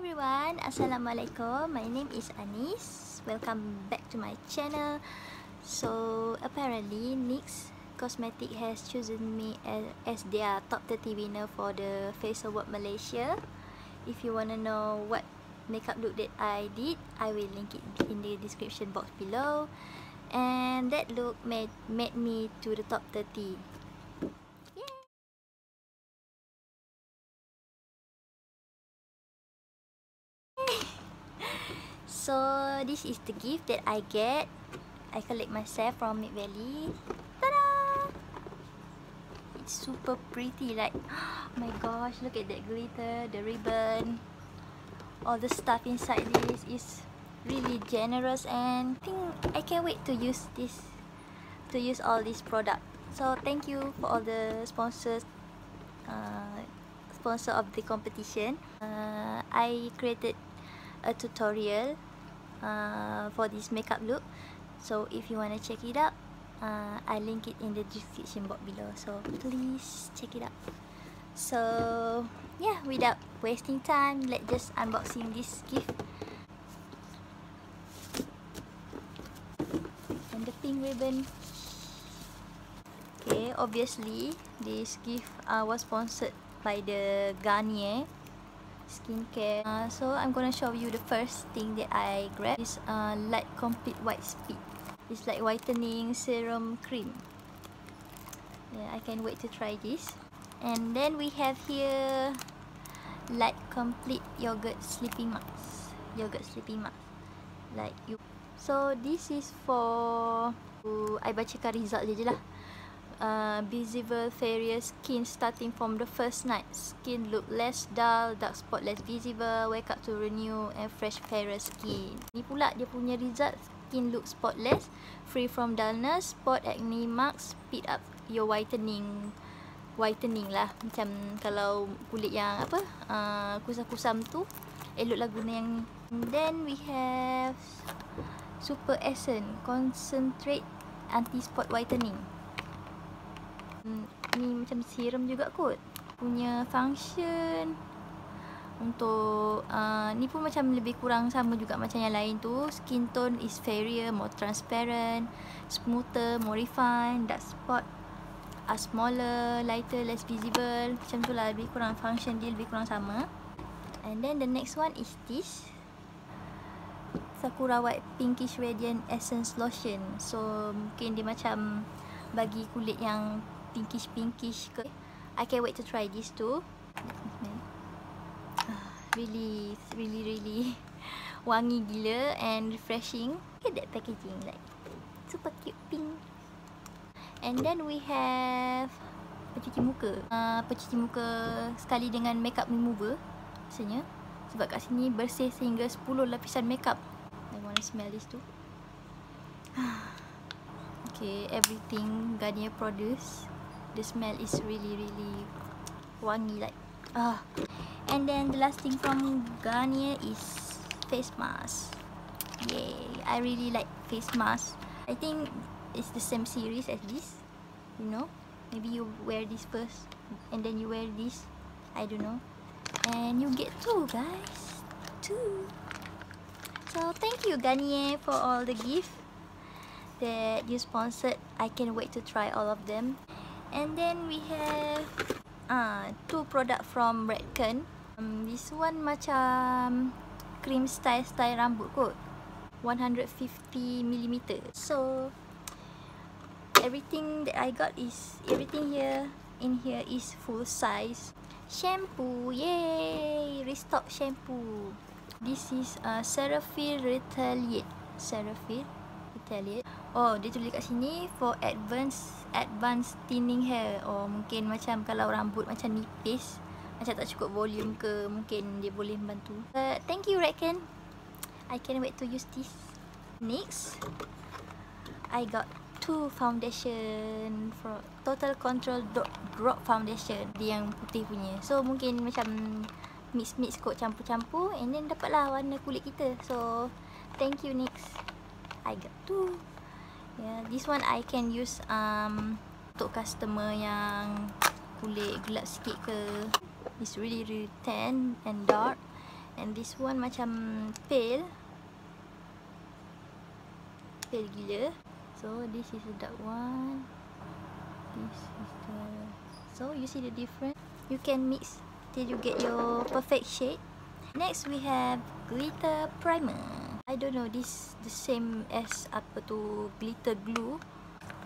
everyone, Assalamualaikum. My name is Anis. Welcome back to my channel. So apparently NYX Cosmetic has chosen me as their top 30 winner for the Face Award Malaysia. If you want to know what makeup look that I did, I will link it in the description box below. And that look made me to the top 30. So this is the gift that I get. I collect myself from Mid Valley. Ta-da! It's super pretty. Like, oh my gosh, look at that glitter, the ribbon, all the stuff inside this is really generous, and I think I can't wait to use this, to use all this product. So thank you for all the sponsors, sponsor of the competition. I created a tutorial for this makeup look, so if you want to check it out, I link it in the description box below, so please check it out. So yeah, without wasting time, let's just unboxing this gift. And the pink ribbon. Okay, obviously this gift was sponsored by the Garnier skincare. So I'm gonna show you the first thing that I grabbed. This light complete white speed. It's like whitening serum cream. Yeah, I can't wait to try this. And then we have here light complete yogurt sleeping mask. Yogurt sleeping mask. Like you. So this is for, I bacakan result je lah. Visible fairer skin starting from the first night. Skin look less dull, dark spot less visible. Wake up to renew and fresh fairer skin. Ni pula dia punya result. Skin look spotless, free from dullness, spot, acne marks, speed up your whitening. Whitening lah, macam kalau kulit yang apa, kusam-kusam tu, elok lah guna yang. And then we have Super Essence Concentrate Anti Spot Whitening. Ni macam serum juga kot. Punya function untuk ni pun macam lebih kurang sama juga macam yang lain tu. Skin tone is fairer, more transparent, smoother, more refined. Dark spot are smaller, lighter, less visible. Macam tu lah, lebih kurang function dia lebih kurang sama. And then the next one is this Sakura White Pinkish Radiant Essence Lotion. So mungkin dia macam bagi kulit yang pinkish ke. I can't wait to try this too. Really wangi gila and refreshing. Look at that packaging, like super cute pink. And then we have pencuci muka. Pencuci muka sekali dengan makeup remover rasanya, sebab kat sini bersih sehingga 10 lapisan makeup. I want to smell this too. Okay, everything Garnier produce, the smell is really wangi, like And then the last thing from Garnier is face mask. Yay, I really like face mask. I think it's the same series as this, you know. Maybe you wear this first and then you wear this, I don't know. And you get two, guys, two. So thank you Garnier for all the gift that you sponsored. I can't wait to try all of them. And then we have two product from Redken. This one macam cream style rambut kot, 150mm. So everything that I got is, everything here in here is full size. Shampoo, yay, restock shampoo. This is Ceraphil Retaliate. Ceraphil Retaliate. Oh, dia tulis kat sini for advanced thinning hair. Oh, mungkin macam kalau rambut macam nipis, macam tak cukup volume ke, mungkin dia boleh membantu. Thank you Redken. I can't wait to use this. Next, I got two foundation from Total Control Drop Foundation. Dia yang putih punya. So mungkin macam mix kot, campur-campur, and then dapatlah warna kulit kita. So thank you NYX. I got two. Yeah, this one I can use untuk customer yang kulit gelap sikit ke. It's really tan and dark, And this one macam pale gila. So this is the dark one. This is the, so you see the difference. You can mix till you get your perfect shade. Next we have glitter primer. I don't know, this the same as apa tu, glitter glue.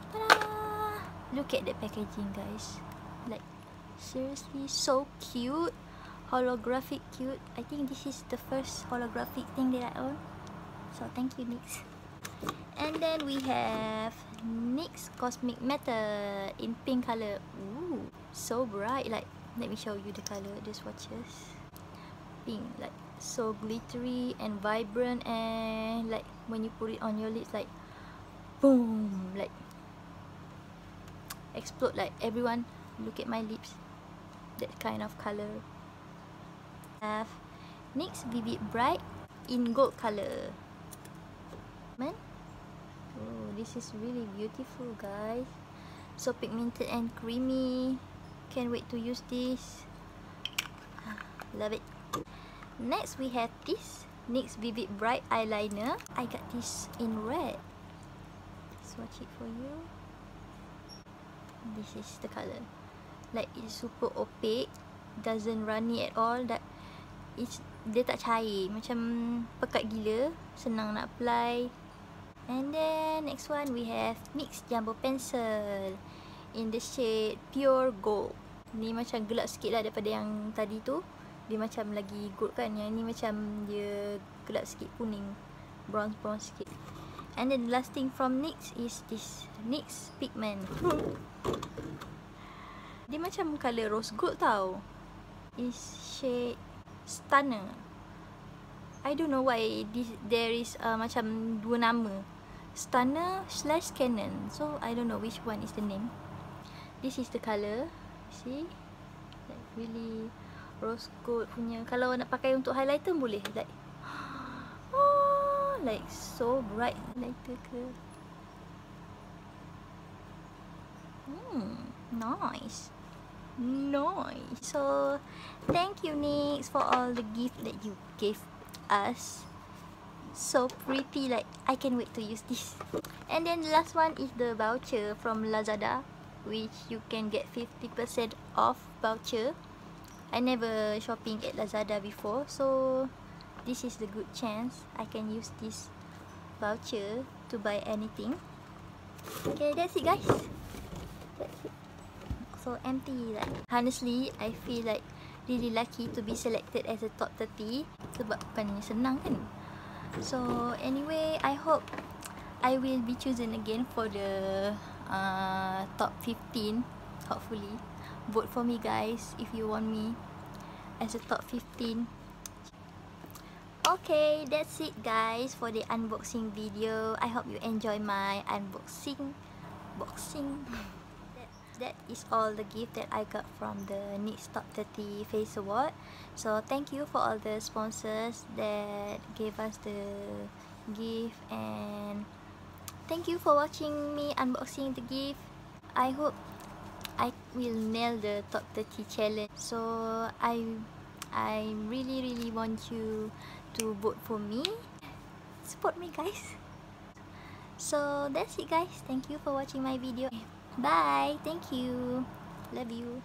Ta-da! Look at the packaging, guys. Like seriously so cute. Holographic cute. I think this is the first holographic thing that I own. So thank you, NYX. And then we have NYX Cosmic Matte in pink color. Ooh, so bright. Like, let me show you the color, the swatches. Pink, like so glittery and vibrant, and like when you put it on your lips, like boom, like explode. Like everyone, look at my lips. That kind of color. Have NYX Vivid Bright in gold color. Man, oh, this is really beautiful, guys. So pigmented and creamy. Can't wait to use this. Love it. Next we have this NYX Vivid Bright eyeliner. I got this in red. Swatch it for you. This is the color. Like it's super opaque, doesn't runny at all. That it's, dia tak cair, macam pekat gila, senang nak apply. And then next one we have NYX Jumbo Pencil in the shade Pure Gold. Ni macam gelap sikit lah daripada yang tadi tu. Dia macam lagi gold kan. Yang ni macam dia gelap sikit, kuning, brown sikit. And then the last thing from NYX is this NYX Pigment. Dia macam colour rose gold tau. Is shade Stunner. I don't know why there is macam dua nama, Stunner / Canon. So I don't know which one is the name. This is the colour. See, like really rose gold punya. Kalau nak pakai untuk highlighter boleh. Like oh, like so bright highlighter ke. Nice. So thank you, NYX, for all the gift that you gave us. So pretty, like I can't wait to use this. And then the last one is the voucher from Lazada, which you can get 50% off voucher. I never shopping at Lazada before, so this is the good chance I can use this voucher to buy anything. Okay, that's it, guys. That's it. So empty. Like honestly, I feel like really lucky to be selected as a top 30. Sebab bukannya senang kan. So anyway, I hope I will be chosen again for the top 15. Hopefully, vote for me, guys, if you want me as a top 15. Okay, that's it, guys, for the unboxing video. I hope you enjoy my unboxing. That is all the gift that I got from the NYX Top 30 Face Award. So thank you for all the sponsors that gave us the gift, and thank you for watching me unboxing the gift. I hope I will nail the top 30 challenge. So I really want you to vote for me. Support me, guys. So that's it, guys. Thank you for watching my video. Bye. Thank you. Love you.